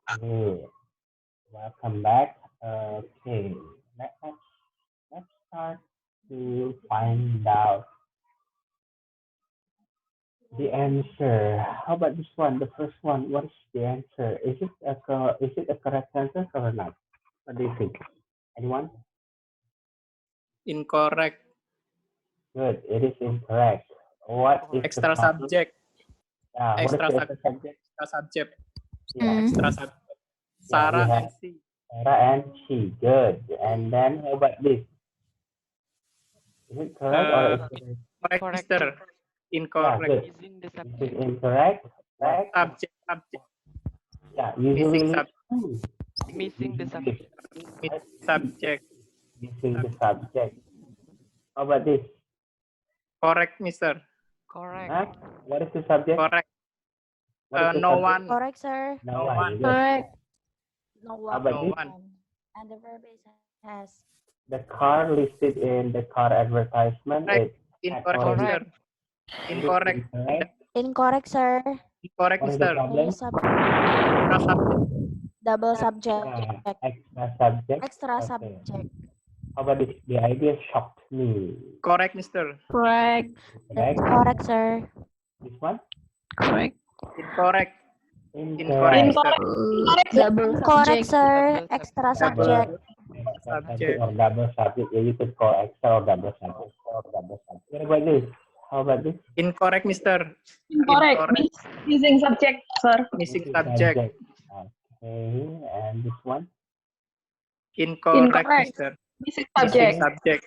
Okay, welcome back. Okay, let's start to find out the answer. How about this one? The first one. What is the answer? Is it a correct answer or not? What do you think? Anyone? Incorrect. Good. It is incorrect. What is the Extra problem? subject. Yeah. What is Extra the extra subject? Extra subject. Yeah. Extra subject. Yeah. We Sarah have and C. Sarah and she. Good. And then how about this? Is it correct or is it? Correct, Mister. Yeah. Incorrect. Good. This is incorrect. Correct. Subject. Yeah. Missing Usually. Missing the subject. Subject. Missing the subject. How about this? Correct, Mister. Correct. Huh? What is the subject? Correct. What is the No subject? one. Correct, sir. No No one. one. Good. Correct. No How one. about No this? one. And the verb is has. The car listed in the car advertisement Correct. is Incorrect, Mister. Incorrect. incorrect. Incorrect, sir. Incorrect, What is the Mister. problem? Extra subject. Double subject. Yeah, extra subject. Extra Okay. subject. How about this? The idea shocked me. Correct, Mister. Correct. That's correct, sir. This one? Correct. Incorrect. Incorrect. Double correct, sir. Double Extra Double subject. Extra subject. or double subject. Yeah, you could call extra or double subject. What about this? How about this? Incorrect, Mister. Incorrect. Missing subject, sir. Missing subject. Okay, and this one? Incorrect, Mister. Missing Missing subject. subject.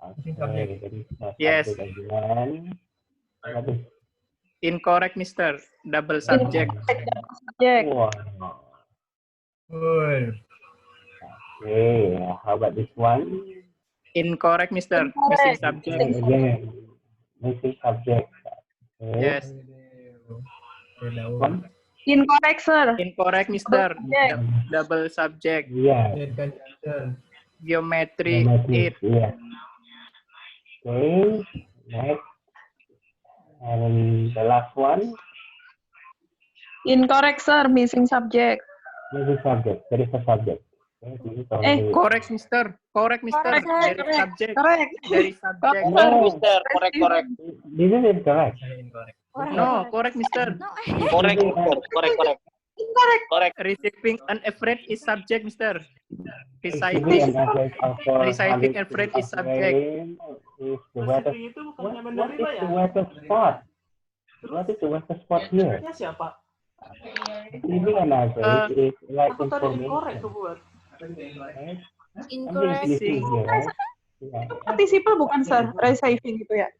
Okay, that is the Yes. subject again. How about this? Incorrect, Mister. Double subject. Subject. Wow. Okay, how about this one? Incorrect, Mister. Missing subject. Okay, again, missing subject. Okay. Yes. One? Incorrect, sir. Incorrect, Mister. Double subject. Yeah. Geometry. Geometry. It. Yeah. Okay. Next. And the last one, Incorrect, sir. Missing subject. missing subject. There is a subject. Okay, this is only Correct, Mister. Correct, Mister. Correct, sir. There is subject. Correct. There is subject. no. Correct. This is incorrect. No, correct, Mister. No. Incorrect. Receiving an afraid is subject, Mister. Receiving Reciting. an average of Reciting 400 and freight of is subject. rain is the wettest. What is the wettest spot? What is the wettest spot here? Receiving an average is like information. Right? Something is missing here, right? Yeah. Participle bukan, sir. Receiving itu ya.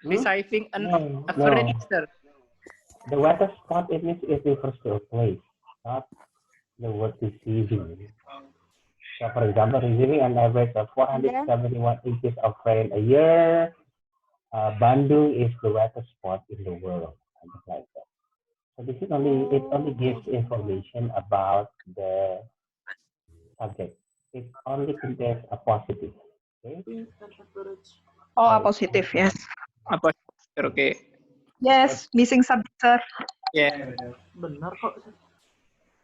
Receiving an No, afraid, no. Mister. The wettest spot it means it refers to a place, not the word receiving. So, for example, receiving an average of 471 inches of rain a year, Bandung is the wettest spot in the world, something like that. So this is it only gives information about the subject. It only contains a positive. Okay. Oh, positif, yes. Apa? Oke. Yes, missing subject, sir. Yeah.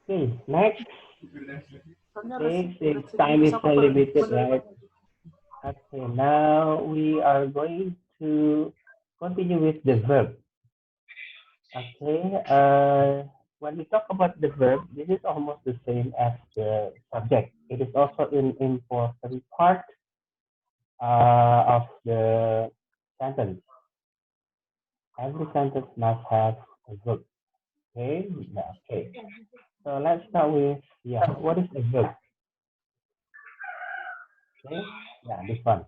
Okay, next. Okay, since time is so limited, right? Okay, now we are going to continue with the verb. Okay, when we talk about the verb, this is almost the same as the subject. It is also an important part of the sentence. Every sentence must have a verb. Okay, okay. So let's start with, what is a verb? Okay, this one.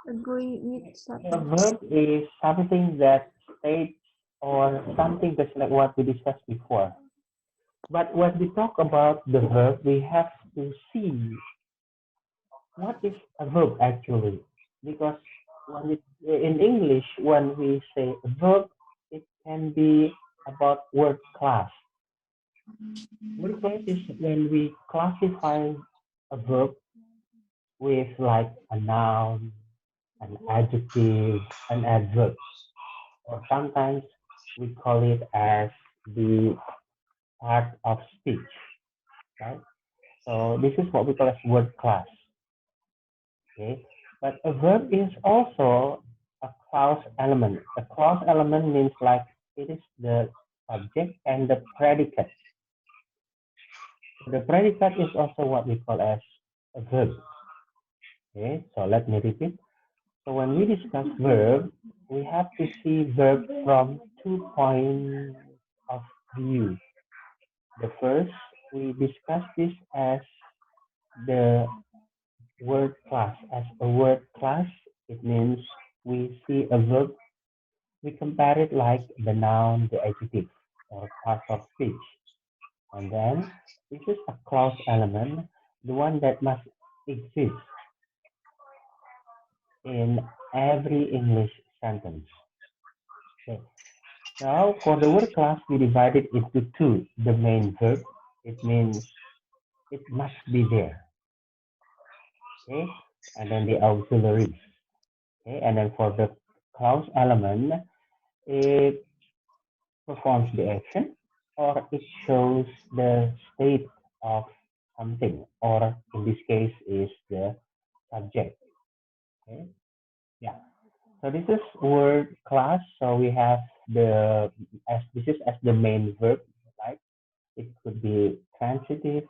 Agree with A verb is something that states or something just like what we discussed before. But when we talk about the verb, we have to see what is a verb actually, because in English, when we say verb, it can be about word class. Word class is when we classify a verb with like a noun, an adjective, an adverb, or sometimes we call it as the part of speech, right? So this is what we call as word class. Okay, but a verb is also a clause element. A clause element means like it is the subject and the predicate. So the predicate is also what we call as a verb. Okay, so let me repeat. So when we discuss verb, we have to see verb from 2 points of view. The first, we discuss this as the word class. As a word class, it means we see a verb, we compare it like the noun, the adjective, or part of speech. And then this is a clause element, the one that must exist in every English sentence. Okay. Now, for the word class, we divide it into two. The main verb, it means it must be there. Okay. And then the auxiliaries. Okay. And then for the clause element, it performs the action or it shows the state of something, or in this case is the subject. Okay. Yeah. So this is word class. So we have the as this is as the main verb, right? It could be transitive,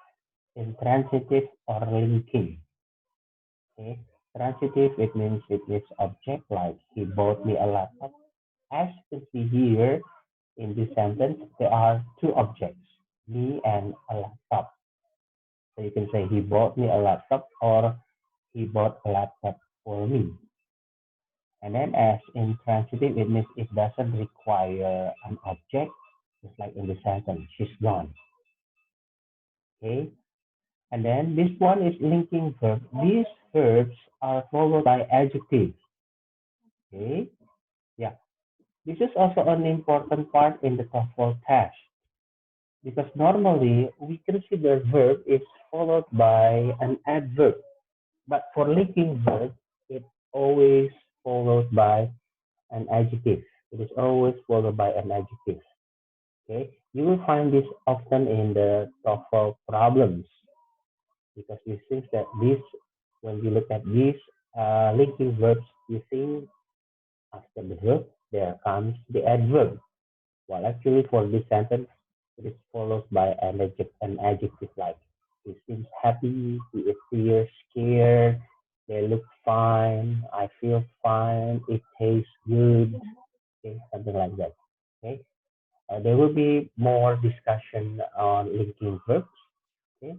intransitive, or linking. Okay. Transitive, it means it is object, like he bought me a laptop. As you can see here in this sentence, there are two objects, me and a laptop. So you can say he bought me a laptop or he bought a laptop for me. And then as intransitive, it means it doesn't require an object, just like in the sentence, she's gone. Okay. And then this one is linking verb. These verbs are followed by adjectives. Okay. Yeah. This is also an important part in the TOEFL test because normally we consider verb is followed by an adverb. But for linking verb, it's always followed by an adjective. It is always followed by an adjective. Okay, you will find this often in the TOEFL problems because it seems that this, when you look at these linking verbs, you think after the verb there comes the adverb. Well, actually, for this sentence, it is followed by an adjective like he seems happy, he appears scared, they look fine, I feel fine, it tastes good, okay, something like that. Okay, there will be more discussion on linking verbs. Okay,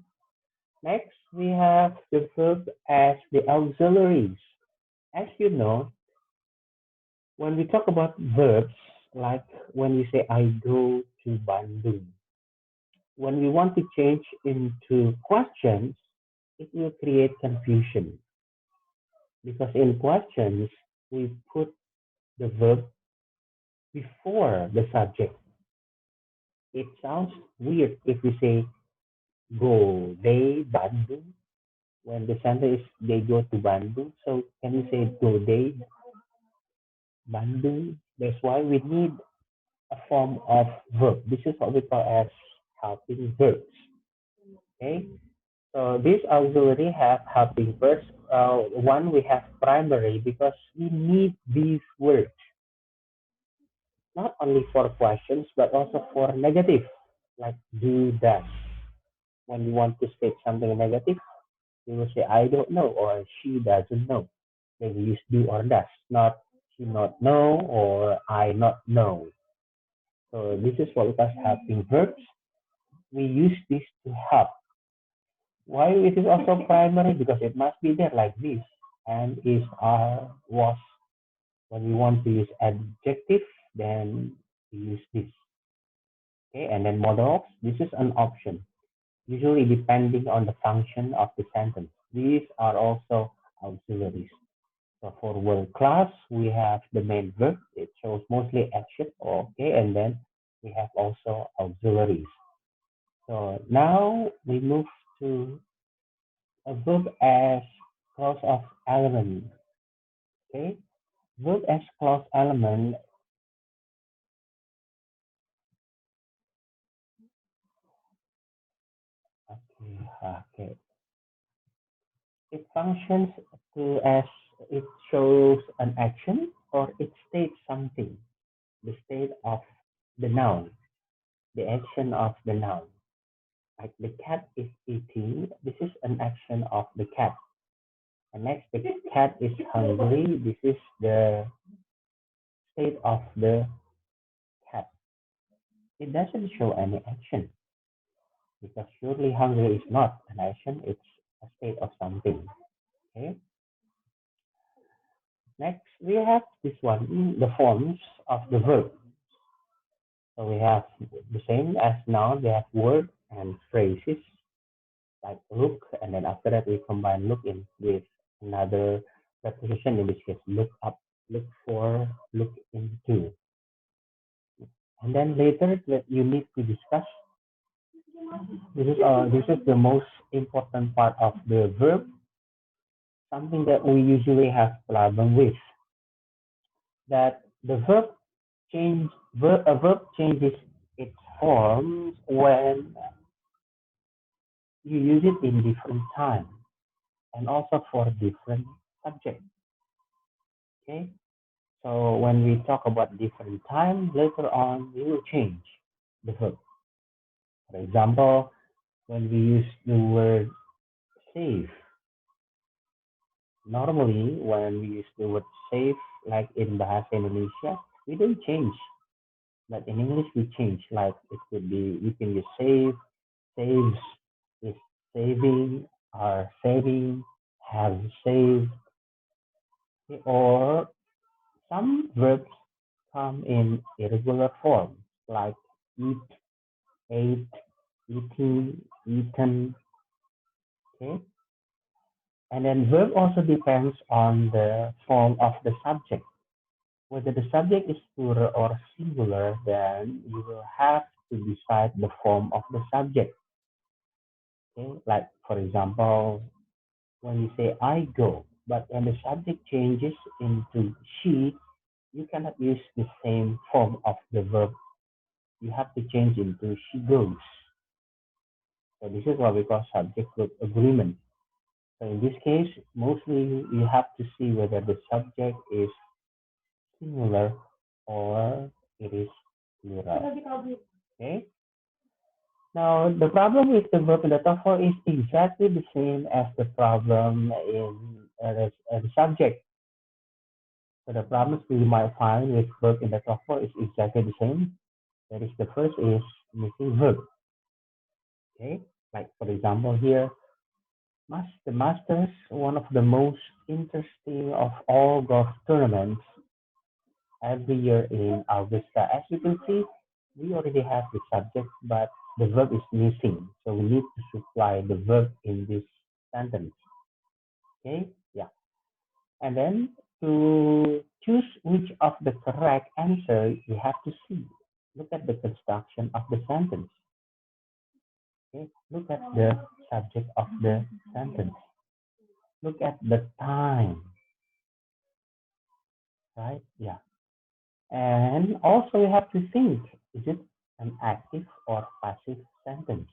next we have the verb as the auxiliaries. As you know, when we talk about verbs, like when we say I go to Bandung, when we want to change into questions, it will create confusion because in questions we put the verb before the subject. It sounds weird if we say go they Bandung when the sentence is they go to Bandung. So can you say go they Bandung? That's why we need a form of verb. This is what we call as helping verbs. Okay. So this auxiliary have helping verbs. One we have primary because we need these words not only for questions but also for negative, like do that. When you want to state something negative, you will say I don't know or she doesn't know. Then we use do or does, not she not know or I not know. So this is what we call helping verbs. We use this to help. Why it is also primary? Because it must be there like this. And is, are, was. When we want to use adjective, then to use this. Okay, and then modals, this is an option, usually depending on the function of the sentence. These are also auxiliaries. So for world class, we have the main verb. It shows mostly action. Okay, and then we have also auxiliaries. So now we move to a verb as clause of element. Okay, verb as clause element. Okay, okay. It functions to as it shows an action or it states something. The state of the noun, the action of the noun. Like the cat is eating. This is an action of the cat. And next, the cat is hungry. This is the state of the cat. It doesn't show any action because surely hungry is not an action. It's a state of something. Okay. Next, we have this one, the forms of the verb. So we have the same as noun. We have word and phrases like look, and then after that we combine look in with another preposition, in this case look up, look for, look into. And then later that you need to discuss, this is the most important part of the verb, something that we usually have problem with, that the a verb changes its form when you use it in different time and also for different subjects. Okay, so when we talk about different time, later on we will change the verb. For example, when we use the word save, normally when we use the word save, like in Bahasa Indonesia, we don't change. But in English, we change. Like it could be, you can use save, saves, is saving, are saving, have saved, or some verbs come in irregular form, like eat, ate, eating, eaten. Okay, and then verb also depends on the form of the subject. Whether the subject is plural or singular, then you will have to decide the form of the subject. Okay, like for example, when you say I go, but when the subject changes into she, you cannot use the same form of the verb. You have to change into she goes. So this is what we call subject verb agreement. So in this case, mostly you have to see whether the subject is singular or it is plural. Okay. Now the problem with the verb in the top four is exactly the same as the problem in the subject. So the problems we might find with verb in the top four is exactly the same. That is, the first is missing verb. Okay, like for example here, the Masters, one of the most interesting of all golf tournaments every year in Augusta. As you can see, we already have the subject, but the verb is missing. So we need to supply the verb in this sentence. Okay, yeah. And then to choose which of the correct answer, you have to see. Look at the construction of the sentence. Okay, look at the subject of the sentence. Look at the time, right? Yeah. And also you have to think, is it an active or passive sentence?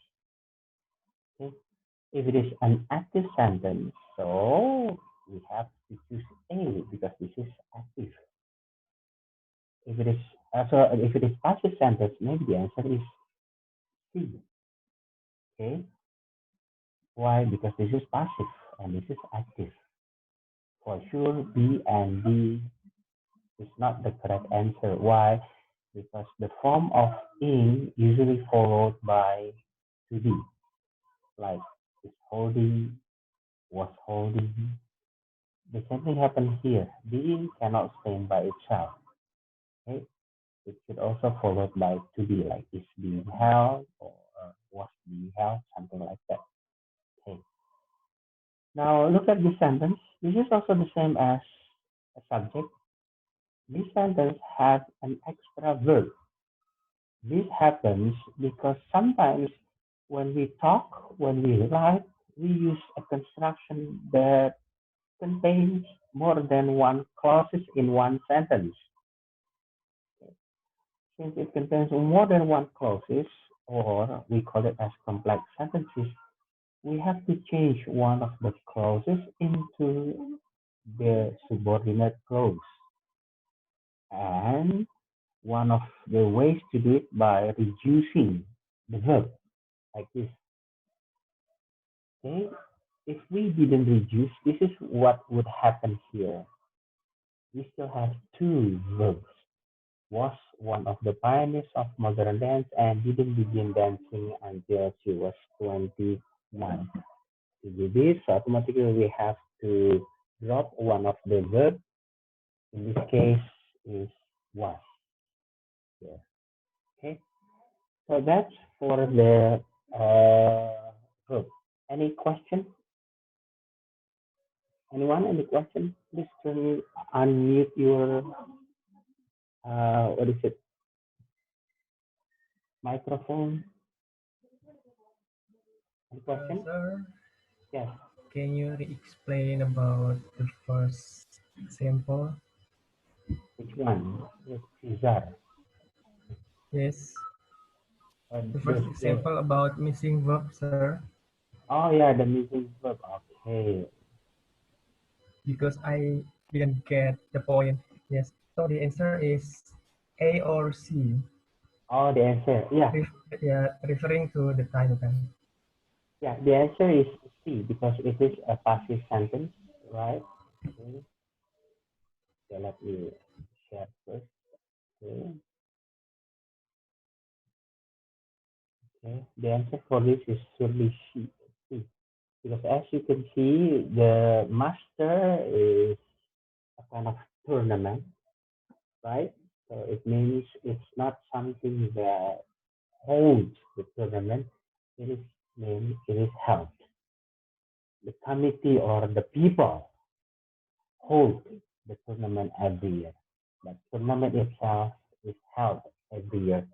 Okay. If it is an active sentence, so we have to choose A because this is active. If it is if it is passive sentence, maybe the answer is C. Okay. Why? Because this is passive and this is active. For sure, B and D is not the correct answer. Why? Because the form of ing usually followed by to be, like is holding, was holding. The same thing happened here. Being cannot stand by itself. Okay? It should also followed by to be, like is being held or was being held, something like that. Okay. Now look at this sentence. This is also the same as a subject. This sentence has an extra verb. This happens because sometimes when we talk, when we write, we use a construction that contains more than one clauses in one sentence. Since it contains more than one clauses, or we call it as complex sentences, we have to change one of the clauses into the subordinate clause. And one of the ways to do it by reducing the verb like this. Okay, if we didn't reduce, this is what would happen here. We still have two verbs. Was one of the pioneers of modern dance and didn't begin dancing until she was 21. To do this, so automatically we have to drop one of the verbs. In this case, is was. Yeah. Okay. So that's for the verb. Any question? Anyone? Any question? Please unmute your what is it? Microphone. Any question? Sir, Yes. can you explain about the first example? Which one? It's Caesar. Yes, the first The, example about missing verb, sir, oh yeah, the missing verb. Okay. because I didn't get the point. Yes, so the answer is A or C. Oh, the answer. Yeah. Yeah, referring to the time. Yeah, the answer is C because it is a passive sentence, right? Okay. So let me share first. Okay. Okay. The answer for this is surely C. Because as you can see, the master is a kind of tournament, right? So it means it's not something that holds the tournament. It is named, it is held. The committee or the people hold the tournament every year. But tournament itself is held every year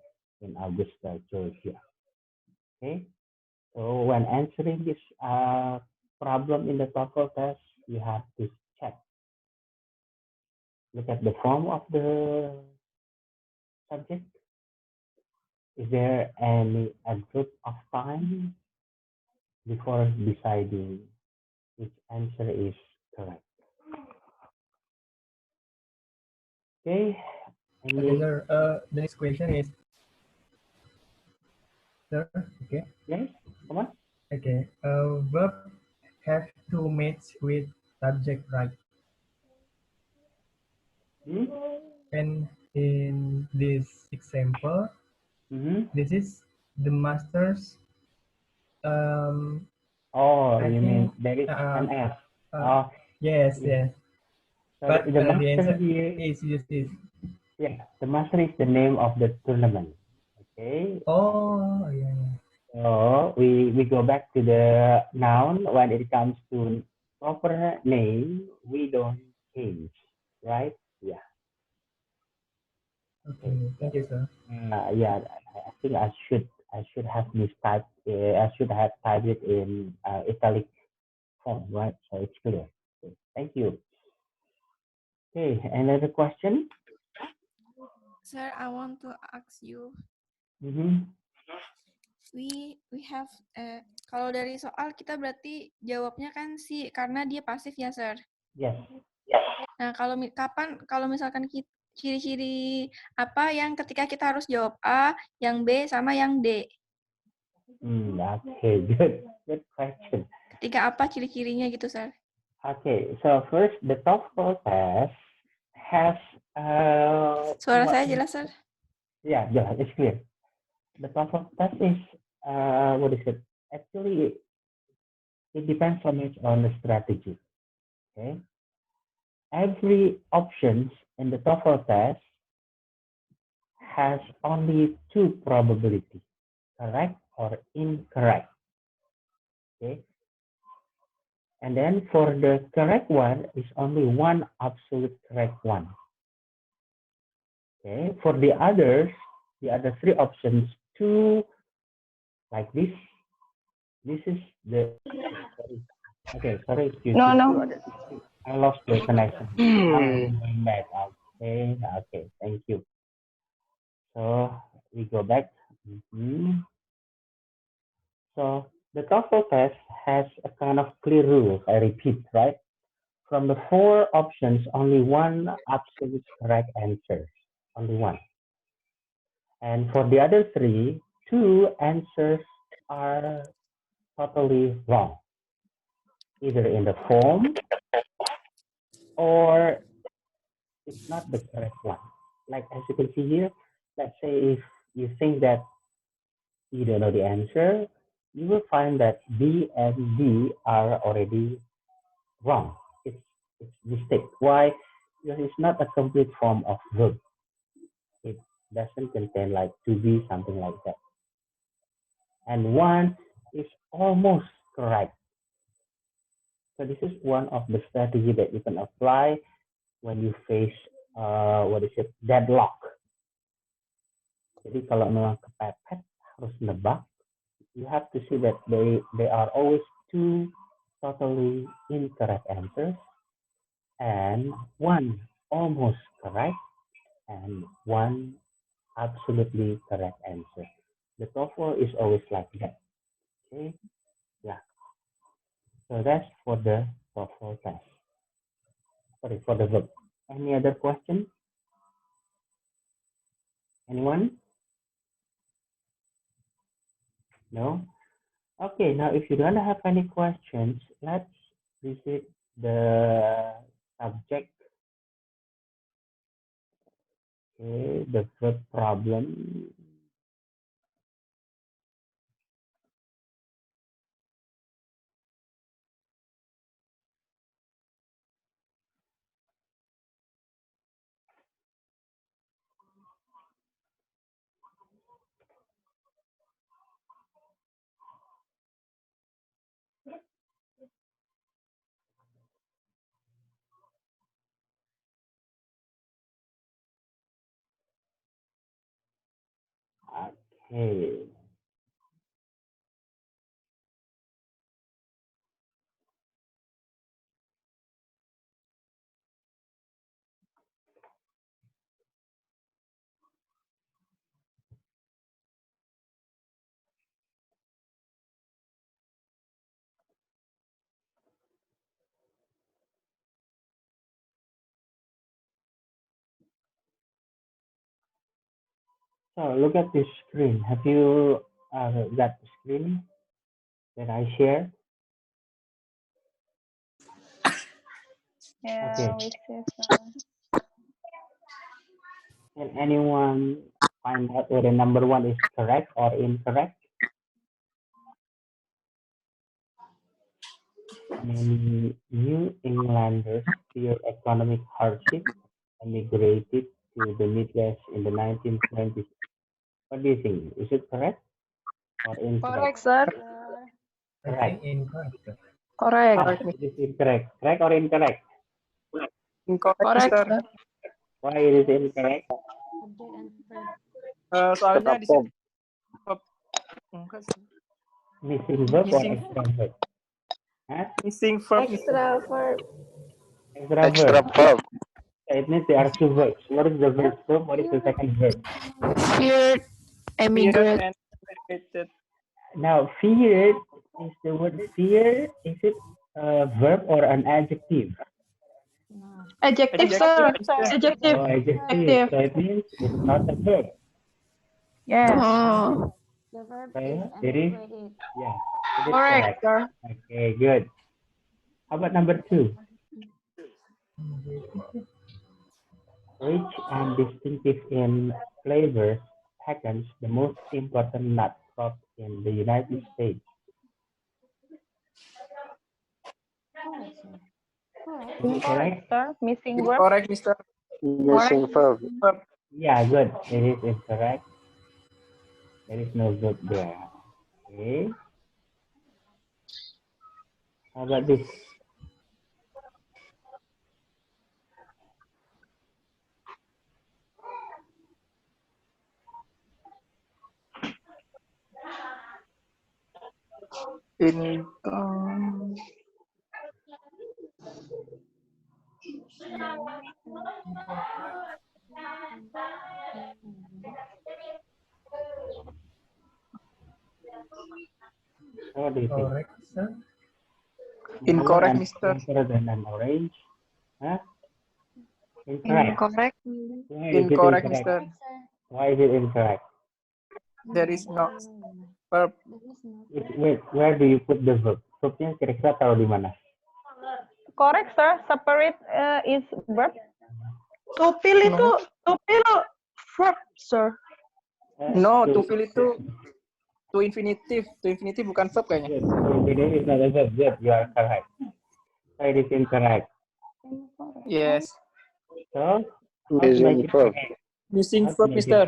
in Augusta, Georgia. Okay. So when answering this problem in the TOEFL test, you have to check. Look at the form of the subject. Is there any a group of time before deciding which answer is correct? Okay. Okay, sir. The next question is, sir. Okay. Yes. Come on. Okay. Verb have to match with subject, right? Hmm? And in this example, this is the master's. Oh, I you mean think. there is an S. Uh, Oh, yes, yeah. yes. So But the the master answer here, is just this. yeah, the master is the name of the tournament. Okay. Oh, yeah, yeah. So we go back to the noun. When it comes to proper name, we don't change, right? Yeah. Okay, thank you, sir. Yeah. I think I should have mistyped. I should have typed it in italic form, right? So it's clear. Okay, thank you. Okay. Another question? Sir, I want to ask you. Mm-hmm. We have kalau dari soal kita berarti jawabnya kan si karena dia pasif ya, Sir. Yes. Nah, kalau misalkan ciri-ciri apa yang ketika kita harus jawab A, yang B sama yang D? Okay, good question. Ketika apa ciri-cirinya gitu, Sir? Okay, so first the TOEFL test has Suara saya jelas, Sir? Yeah, it's clear. The TOEFL test is what is it? Actually, it depends so much on the strategy. Okay, every options in the TOEFL test has only two probabilities, correct or incorrect. Okay. And then for the correct one is only one absolute correct one. Okay. For the others, the other three options, two like this. This is the okay. Sorry, excuse No, me. no. I lost the connection. Now I'm going back. Okay. Okay. Thank you. So we go back. So the TOEFL test has a kind of clear rule. I repeat, right? From the four options, only one absolute correct answer. Only one. And for the other three, two answers are totally wrong, either in the form or it's not the correct one. Like as you can see here, let's say if you think that you don't know the answer, you will find that B and D are already wrong. It's mistake. Why? Because it's not a complete form of verb. It doesn't contain like to be, something like that. And one is almost correct. So this is one of the strategy that you can apply when you face deadlock. Jadi kalau memang kepepet harus nebak, you have to see that they are always two totally incorrect answers and one almost correct and one absolutely correct answer. The TOEFL is always like that. Okay, yeah. So that's for the TOEFL test. Sorry, for the verb. Any other question? Anyone? No? Okay, now if you don't have any questions, let's visit the subject. Okay, the verb problem. Okay. So look at this screen. Have you got the screen that I shared? Yeah, Okay. we see, sir. Can anyone find out whether number one is correct or incorrect? Many New Englanders fear economic hardship and migrated to the Midwest in the 1920s. What do you think? Is it correct or Correct, incorrect? sir. I Correct. think incorrect. Correct. Ah, it is incorrect. Correct or incorrect? Incorrect, Correct, Mister. sir. Why it is incorrect? Subject and verb. Soalnya di sini enggak sih. Missing verb or Missing extra verb? Huh? missing verb. Extra verb. Extra verb. It means there are two verbs. What is the first verb? What is the second verb? Feared. Feared and migrated. Now, feared is the word fear. Is it a verb or an adjective? Adjective, sir. Adjective. Oh, adjective. Adjective. So it means it's not a verb. Yes. The verb So is it is, emigrated. yeah, it is Correct, correct. sir. Okay, good. How about number two? Rich and distinctive in flavors, pecans, the most important nut crop in the United States. Correct, sir. Correct. Is it correct? Sir. Missing verb. Correct, Mister. Correct. Verb. Yeah, good. It is incorrect. There is no verb there. Okay. How about this? In What do you think? Correct, sir. More Incorrect, and Mister. better than an orange? Huh? Incorrect. Incorrect. Why is it Incorrect, incorrect? Mister. Why is it incorrect? There is no verb. Wait, where do you put the verb? Verbnya kira-kira taruh di mana? Correct, sir. Separate is verb. To feel itu, to feel verb, sir. No, to feel itu to infinitive. To infinitive bukan verb kayaknya. Good. So this is not a verb. Good. You are correct. So it is incorrect. Yes. So how to make it correct? Missing How to verb, make it- Mister.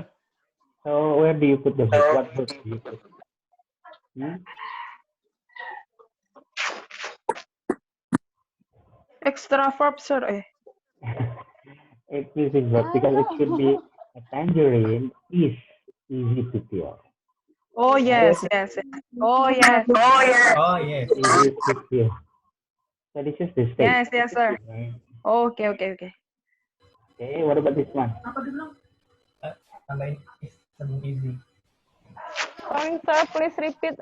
So where do you put the verb? What verb do you put? Extra verb, sir. It's missing verb because it should be a tangerine is easy to peel. Oh yes, yes. Oh yes. Oh, yes. Easy to peel. So this is the state. Yes, yes, sir. Okay, okay, okay. Okay, what about this one? Like it's easy. Sorry, sir. Please repeat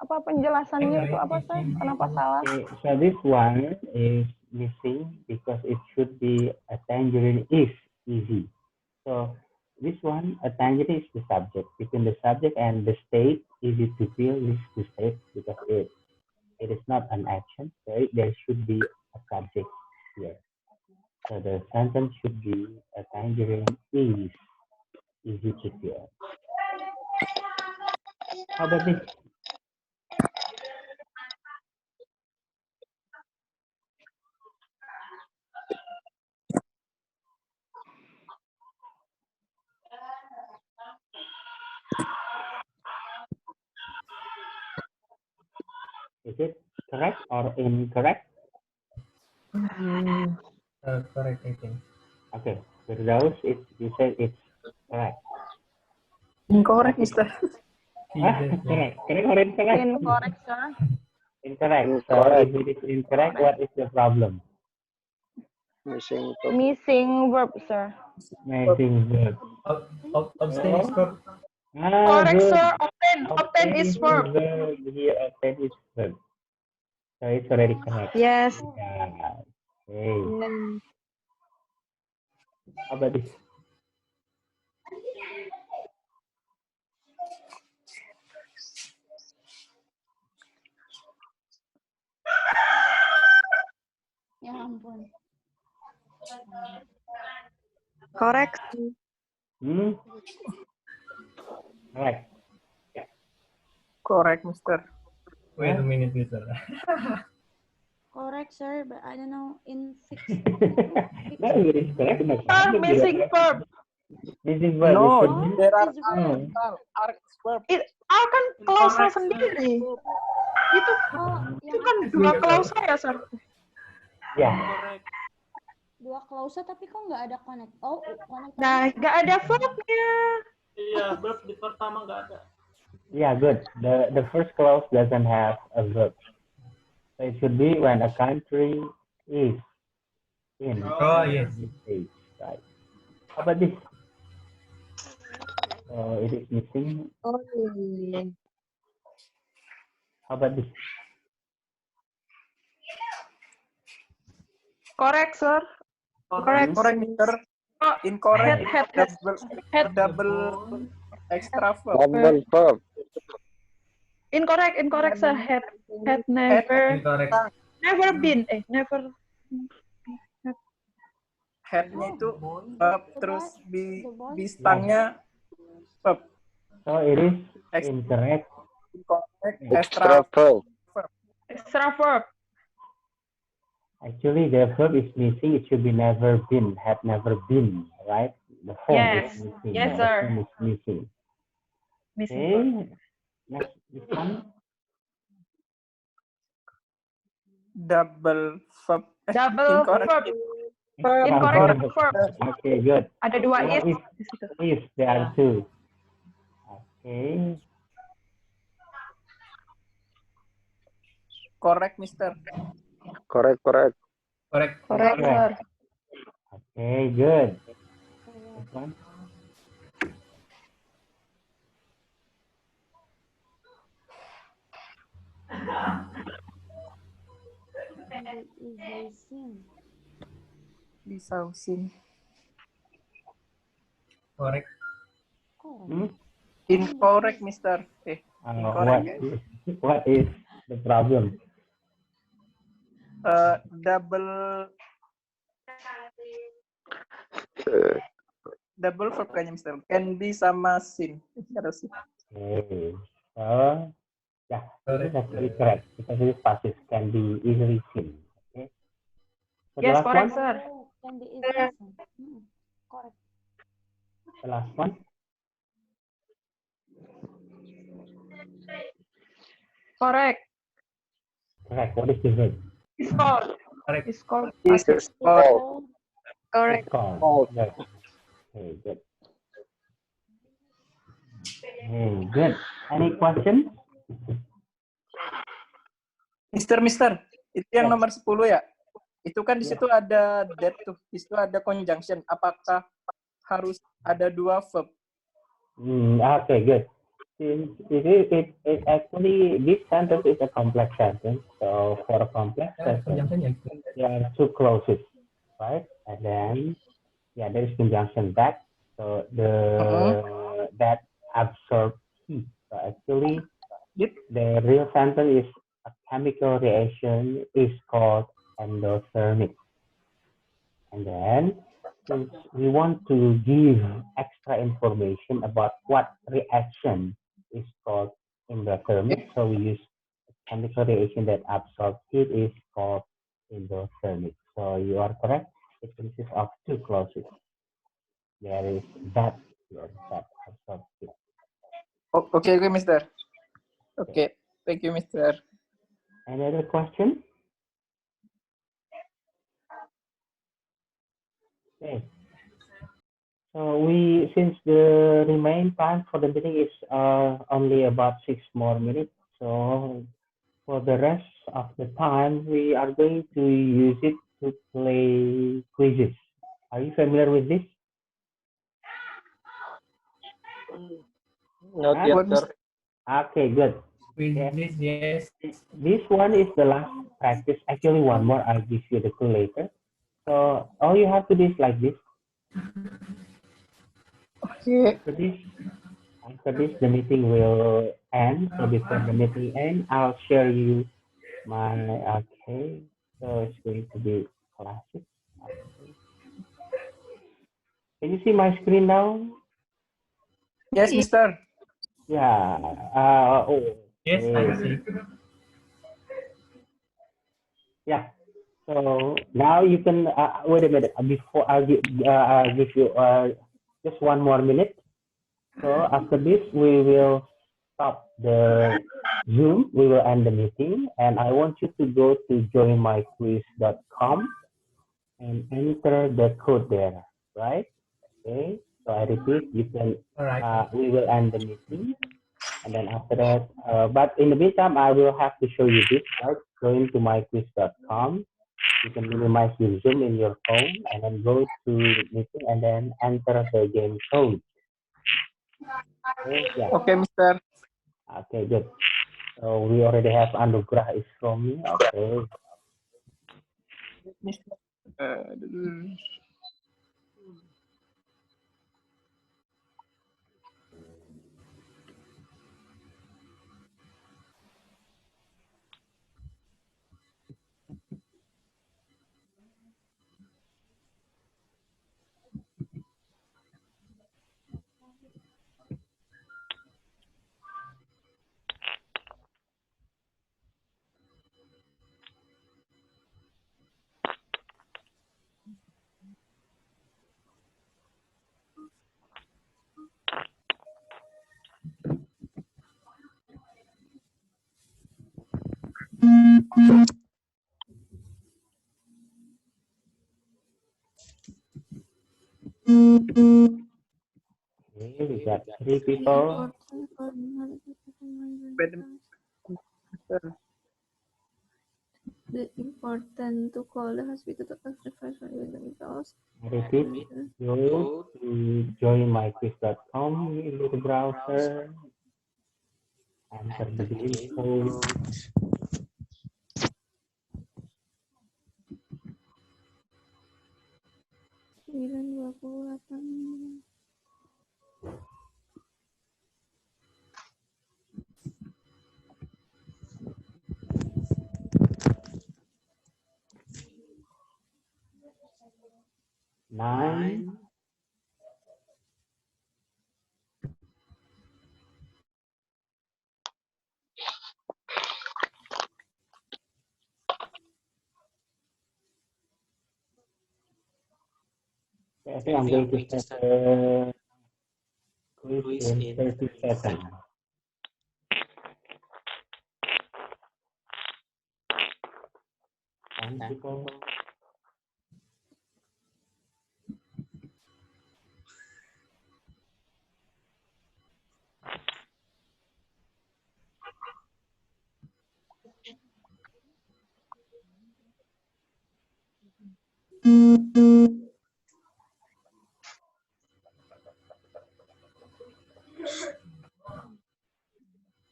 apa penjelasannya itu apa, sir? Kenapa salah? Okay, so this one is missing because it should be a tangerine is easy. So this one, a tangerine is the subject. Between the subject and the state, easy to feel is the state because it is not an action. So there should be a subject here. So the sentence should be a tangerine is easy to feel. How about this? Is it correct or incorrect? Correct, I think. Okay, Firdaus, you said it's correct. Incorrect, Mister. Correct. Correct or incorrect? Incorrect, sir. Incorrect. So if it is incorrect, what is the problem? Missing Verb, sir. Missing verb. Obtain is verb. Correct, Good. sir. Obtain is verb. Here, obtain is verb. So it's already correct. Yes. Yeah. Okay. How about this? Ya ampun. Correct. Correct. Correct, Mister. Wait a minute, Mister. Correct, sir, but I don't know in fix. No, it is correct. No, Sir, missing verb. Missing verb. No, It should be- there are Is verb. are verb. Kan klausa sendiri. Itu kan dua klausa ya, sir. Yeah. Dua klausa tapi kok nggak ada connect. Oh, connect. Nah, nggak ada verbnya. Iya, verb di pertama nggak ada. Yeah, good. The first clause doesn't have a verb. So it should be when a country is in. Oh, yes. Stage, right. How about this? It is missing. Oh, iya. How about this? Correct, sir. Correct. Correct, Mister. Oh, Incorrect. head. Double extra verb. Double verb. Incorrect, sir. Had never Incorrect. been. Never. Headnya itu verb, terus bistangnya verb. So it is incorrect. Incorrect. Extra verb. Extra verb. Actually, the verb is missing. It should be never been, had never been, right? The form Yes. is missing. Yes, The sir. form is missing. Missing verb. Okay. Next one. Double verb. Double Incorrect. verb. Verb. Incorrect Verb. verb. Okay, good. Ada dua What is is di situ. is? There are two. Okay. Correct, Mister. Correct, correct. Correct. Correct, sir. Okay, good. Correct. Next one. And is they sing. Disausin. Correct. Correct. Hmm? Incorrect, Mister. What Incorrect. what is the problem? Double Uh, double verb kayaknya, Mister. Can be sama sin. Harus. Okay. So yeah, this is actually correct because it is passive, can be easily seen. Okay. So the Yes, last correct, one. sir. Oh, can be easily seen. Correct. The last one. Correct. Correct. What is the verb? Is called. Correct. Is called. Is Passive. called. Oh, Correct. It's called. Called. Good. Okay, good. Hey, good. Any questions? Mister. Itu yang Yes. nomor 10 ya? Itu kan di situ ada that tuh. Di situ ada conjunction. Apakah harus ada dua verb? Okay, good. It actually, this sentence is a complex sentence. So for a complex sentence, Conjunction there are two clauses, right? And then, there is conjunction that. So that absorbs heat. So actually, the real sentence is a chemical reaction is called endothermic. And then, since we want to give extra information about what reaction is called endothermic, so we use a chemical reaction that absorbs heat is called endothermic. So you are correct. It consists of two clauses. There is that absorbs heat. Okay, Mister. Okay, thank you, Mister. Any other question? Okay. So since the remaining time for the meeting is only about 6 more minutes, so for the rest of the time, we are going to use it to play quizzes. Are you familiar with this? Not Huh? yet, sir. Okay, good. With Yes. this, yes. This one is the last practice. Actually, one more. I'll give you the clue later. So all you have to do is like this. Okay. After this, the meeting will end. So before the meeting ends, I'll share you my, okay. So it's going to be classic. Okay. Can you see my screen now? Yes, Mister. Yeah. Yes, I see. Yeah. So now you can wait a minute before I'll give you just one more minute. So after this, we will stop the Zoom. We will end the meeting, and I want you to go to joinmyquiz.com and enter the code there, right? Okay. So I repeat, you can. All right. We will end the meeting, and then after that, but in the meantime, I will have to show you this, right? Go into myquiz.com. You can minimize your Zoom in your phone, and then go to meeting, and then enter the game code. Okay, yeah. Okay, Mister. Okay, good. So we already have Anugrah is from me. Okay. Mister. Okay, we got 3 people. The important to call the hospital to advise themselves. I repeat, go to joinmyquiz.com in the browser. Enter the link code. Nine. I think I'm going to start the quiz in 30 seconds. And people.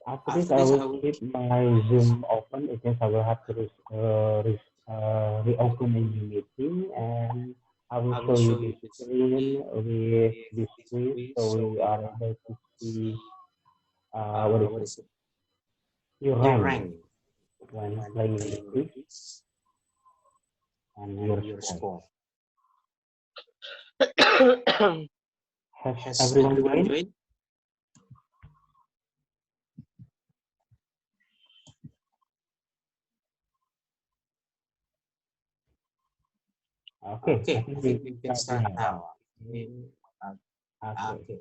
After this, I will keep my Zoom open. It means I will have to reopen a new meeting, and I will show you the screen with this quiz, so we are able to see what is it? Your rank when playing the quiz and your score. Has everyone joined? Okay, I think we can start now. Okay.